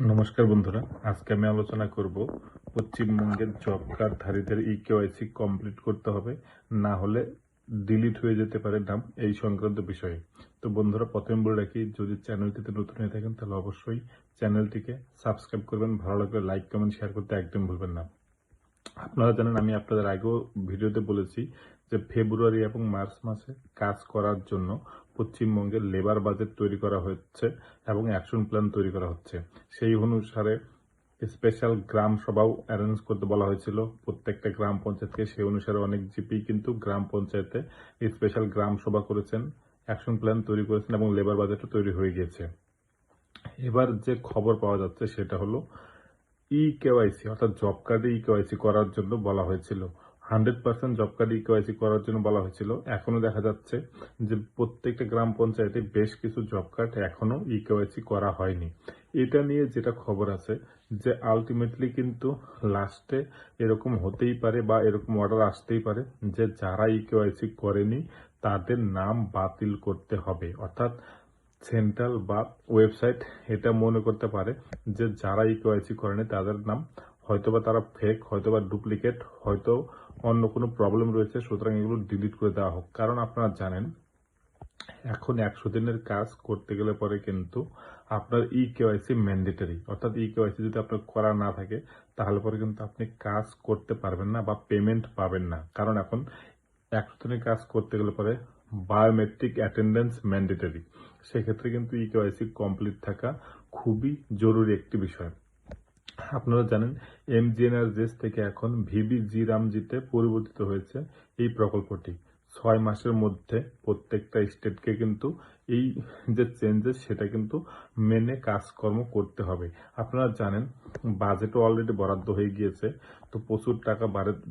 নমস্কার বন্ধুরা, আজকে আমি আলোচনা করব পশ্চিমবঙ্গের জব কার্ডধারীদের ইকেওয়াইসি কমপ্লিট করতে হবে, না হলে ডিলিট হয়ে যেতে পারে নাম, এই সংক্রান্ত বিষয়ে। তো বন্ধুরা, প্রথমে বলে রাখি, যদি চ্যানেলটিতে নতুন হয়ে থাকেন তাহলে অবশ্যই চ্যানেলটিকে সাবস্ক্রাইব করবেন, ভালো লাগলে লাইক কমেন্ট শেয়ার করতে একদম ভুলবেন না। আপনারা জানেন, আমি আপনাদের আগেও ভিডিওতে বলেছি যে ফেব্রুয়ারি এবং মার্চ মাসে কাজ করার জন্য পশ্চিমবঙ্গের লেবার বাজেট তৈরি করা হচ্ছে এবং অ্যাকশন প্ল্যান তৈরি করা হচ্ছে। সেই অনুসারে স্পেশাল গ্রাম সভাও অ্যারেঞ্জ করতে বলা হয়েছিল প্রত্যেকটা গ্রাম পঞ্চায়েতকে। সেই অনুসারে অনেক জিপি কিন্তু গ্রাম পঞ্চায়েতে স্পেশাল গ্রাম সভা করেছেন, অ্যাকশন প্ল্যান তৈরি করেছেন এবং লেবার বাজেটও তৈরি হয়ে গিয়েছে। এবার যে খবর পাওয়া যাচ্ছে সেটা হলো কেওয়াইসি অর্থাৎ জব কার্ডে কেওয়াইসি করার জন্য বলা হয়েছিল। 100% জব কার্ডে কেওয়াইসি করার জন্য বলা হয়েছিল। এখনো দেখা যাচ্ছে যে প্রত্যেকটা গ্রাম পঞ্চায়েতে বেশ কিছু জব কার্ড এখনো কেওয়াইসি করা হয়নি। এটা নিয়ে যেটা খবর আছে যে আলটিমেটলি কিন্তু লাস্টে এরকম হতেই পারে বা এরকম অর্ডার আসতেই পারে যে যারা কেওয়াইসি করেনি তাদের নাম বাতিল করতে হবে। অর্থাৎ সেন্ট্রাল বা ওয়েবসাইট এটা মনে করতে পারে যে যারা কেওয়াইসি করেনি তাদের নাম হয়তোবা তারা ফেক, হয়তোবা ডুপ্লিকেট, হয়তো অন্য কোনো প্রবলেম রয়েছে, সুতরাং এগুলো ডিলিট করে দেওয়া হোক। কারণ আপনারা জানেন, এখন 100 দিনের কাজ করতে গেলে পরে কিন্তু আপনার কেওয়াইসি ম্যান্ডেটরি। অর্থাৎ কেওয়াইসি যদি আপনার করা না থাকে তাহলে পরে কিন্তু আপনি কাজ করতে পারবেন না বা পেমেন্ট পাবেন না। কারণ এখন 100 দিনের কাজ করতে গেলে পরে বায়োমেট্রিক অ্যাটেন্ডেন্স ম্যান্ডেটরি। সেক্ষেত্রে কিন্তু কেওয়াইসি কমপ্লিট থাকা খুবই জরুরি একটি বিষয়। আপনারা জানেন, এমজিএনআরজিএস থেকে এখন ভিবিজি রামজিতে পরিবর্তিত হয়েছে এই প্রকল্পটি। 6 মাসের মধ্যে প্রত্যেকটা স্টেটকে কিন্তু এই যে চেঞ্জেস সেটা কিন্তু মেনে কাজকর্ম করতে হবে। আপনারা জানেন, বাজেটও অলরেডি বরাদ্দ হয়ে গিয়েছে। তো প্রচুর টাকা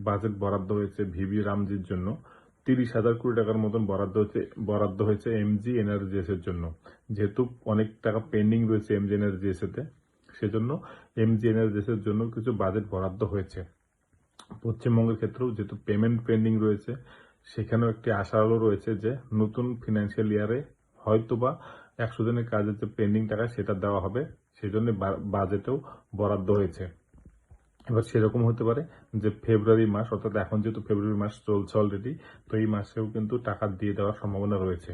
বাজেট বরাদ্দ হয়েছে ভিবি রামজির জন্য। 30,000 কোটি টাকার মতন বরাদ্দ হয়েছে এমজি এনআরজিএস এর জন্য। যেহেতু অনেক টাকা পেন্ডিং রয়েছে এমজি এনআরজিএস এতে, সেজন্য এমজিএনএলজেস এর জন্য কিছু বাজেট বরাদ্দ হয়েছে। পশ্চিমবঙ্গের ক্ষেত্রেও যেহেতু পেমেন্ট পেন্ডিং রয়েছে, সেখানেও একটি আশার আলো রয়েছে যে নতুন ফিনান্সিয়াল ইয়ারে হয়তোবা 100 দিনের কাজের যে পেন্ডিং টাকা সেটা দেওয়া হবে, সেজন্য বাজেটেও বরাদ্দ হয়েছে। এবার সেরকম হতে পারে যে ফেব্রুয়ারি মাস, অর্থাৎ এখন যেহেতু ফেব্রুয়ারি মাস চলছে অলরেডি, তো এই মাসেও কিন্তু টাকা দিয়ে দেওয়ার সম্ভাবনা রয়েছে।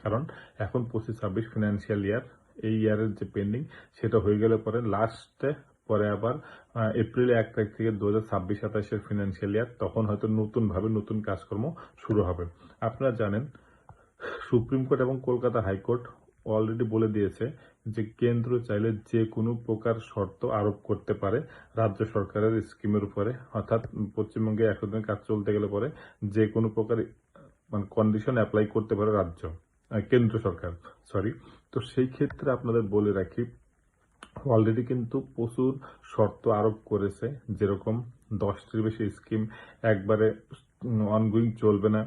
কারণ এখন 25-26 ফিনান্সিয়াল ইয়ার, এই ইয়ারের যে পেন্ডিং সেটা হয়ে গেলে পরে লাস্টে পরে আবার এপ্রিল 1 তারিখ থেকে 2026-27-এর ফিনান্সিয়াল ইয়ার, তখন হয়তো নতুনভাবে নতুন কাজকর্ম শুরু হবে। আপনারা জানেন, সুপ্রিম কোর্ট এবং কলকাতা হাইকোর্ট অলরেডি বলে দিয়েছে যে কেন্দ্র চাইলে যে কোনো প্রকার শর্ত আরোপ করতে পারে রাজ্য সরকারের স্কিমের উপরে। অর্থাৎ পশ্চিমবঙ্গে 100 দিনের কাজ চলতে গেলে পরে যে কোনো প্রকার মানে কন্ডিশন অ্যাপ্লাই করতে পারে কেন্দ্র সরকার, সরি। তো সেই ক্ষেত্রে আপনাদের বলে রাখি, অলরেডি কিন্তু প্রচুর শর্ত আরোপ করেছে। যেরকম 10টির বেশি স্কিম একবারে অনগোয়িং চলবে না।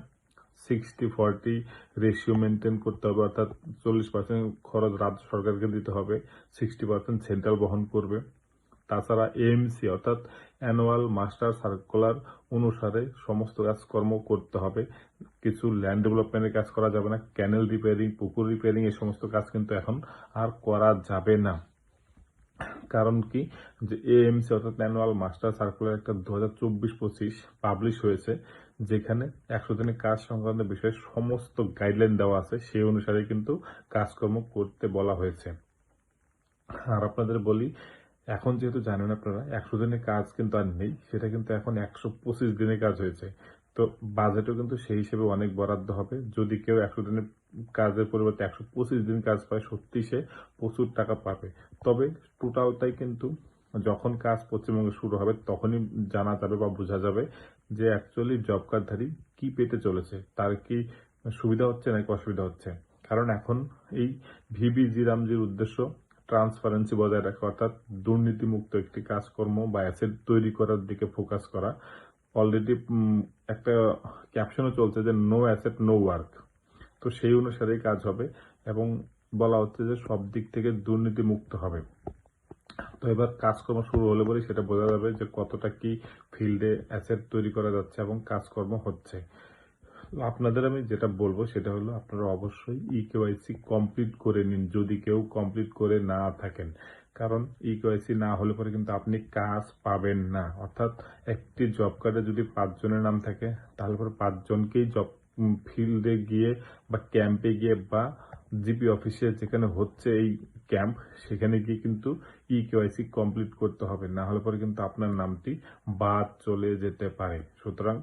60-40 রেশিও মেনটেন করতে হবে, অর্থাৎ 40% খরচ রাজ্য সরকারকে দিতে হবে, 60% সেন্ট্রাল বহন করবে। তাছাড়া এএমসি অর্থাৎ অ্যানুয়াল মাস্টার সার্কুলার অনুসারে সমস্ত কাজকর্ম করতে হবে। কিছু ল্যান্ড ডেভেলপমেন্টের কাজ করা যাবে না, ক্যানেল রিপেয়ারিং, পুকুর রিপেয়ারিং, এই সমস্ত কাজ কিন্তু এখন আর করা যাবে না। কারণ কি, যে এএমসি অর্থাৎ অ্যানুয়াল মাস্টার সার্কুলার একটা 2024-25 পাবলিশ হয়েছে, যেখানে 100 দিনের কাজ সংক্রান্ত বিষয়ে সমস্ত গাইডলাইন দেওয়া আছে। সেই অনুসারে কিন্তু কাজকর্ম করতে বলা হয়েছে। আর আপনাদের বলি, এখন যেহেতু জানেন আপনারা 100 দিনের কাজ কিন্তু আর নেই, সেটা কিন্তু এখন 125 দিনের কাজ হয়েছে। তো বাজেটও কিন্তু সেই হিসেবে অনেক বরাদ্দ হবে। যদি কেউ 100 দিনের কাজের পরিবর্তে 125 দিন কাজ পায়, সত্যি সে প্রচুর টাকা পাবে। তবে টোটালটাই কিন্তু যখন কাজ পশ্চিমবঙ্গে শুরু হবে তখনই জানা যাবে বা বোঝা যাবে যে অ্যাকচুয়ালি জব কার্ডধারী কি পেতে চলেছে, তার কি সুবিধা হচ্ছে নাকি অসুবিধা হচ্ছে। কারণ এখন এই ভিবিজি রামজির উদ্দেশ্য ট্রান্সপারেন্সি বজায় রাখা, অর্থাৎ দুর্নীতিমুক্ত একটি কাজকর্ম বা অ্যাসেট তৈরি করার দিকে ফোকাস করা। অলরেডি একটা ক্যাপশনও চলছে যে নো অ্যাসেট নো ওয়ার্ক। তো সেই অনুসারেই কাজ হবে এবং বলা হচ্ছে যে সব দিক থেকে দুর্নীতি মুক্ত হবে। তো এবার কাজকর্ম শুরু হলে পরে সেটা বোঝা যাবে যে কতটা কি ফিল্ডে অ্যাসেট তৈরি করা যাচ্ছে এবং কাজকর্ম হচ্ছে। আপনাদের আমি যেটা বলবো সেটা হলো আপনারা অবশ্যই ইকেওয়াইসি কমপ্লিট করে নিন যদি কেউ কমপ্লিট করে না থাকেন। কারণ ইকেওয়াইসি না হলে পরে কিন্তু আপনি কাজ পাবেন না। অর্থাৎ একটি জব কার্ডে যদি 5 জনের নাম থাকে তাহলে পরে 5 জনকেই জব ফিল্ডে গিয়ে বা ক্যাম্পে গিয়ে বা জিপি অফিসে যেখানে হচ্ছে এই ক্যাম্প সেখানে গিয়ে কিন্তু ইকেওয়াইসি কমপ্লিট করতে হবে। না হলে পরে কিন্তু আপনার নামটি বাদ চলে যেতে পারে। সুতরাং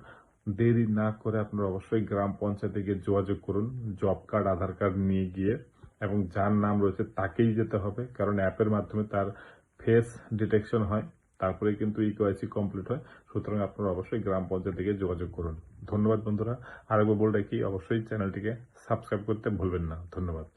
দেরি না করে আপনারা অবশ্যই গ্রাম পঞ্চায়েতে গিয়ে যোগাযোগ করুন জব কার্ড আধার কার্ড নিয়ে গিয়ে, এবং যার নাম রয়েছে তাকেই যেতে হবে, কারণ অ্যাপের মাধ্যমে তার ফেস ডিটেকশন হয়, তারপরে কিন্তু ইকেওয়াইসি কমপ্লিট হয়। সুতরাং আপনারা অবশ্যই গ্রাম পঞ্চায়েতে গিয়ে যোগাযোগ করুন। ধন্যবাদ বন্ধুরা। আরেকবার বলে রাখি, অবশ্যই চ্যানেলটিকে সাবস্ক্রাইব করতে ভুলবেন না। ধন্যবাদ।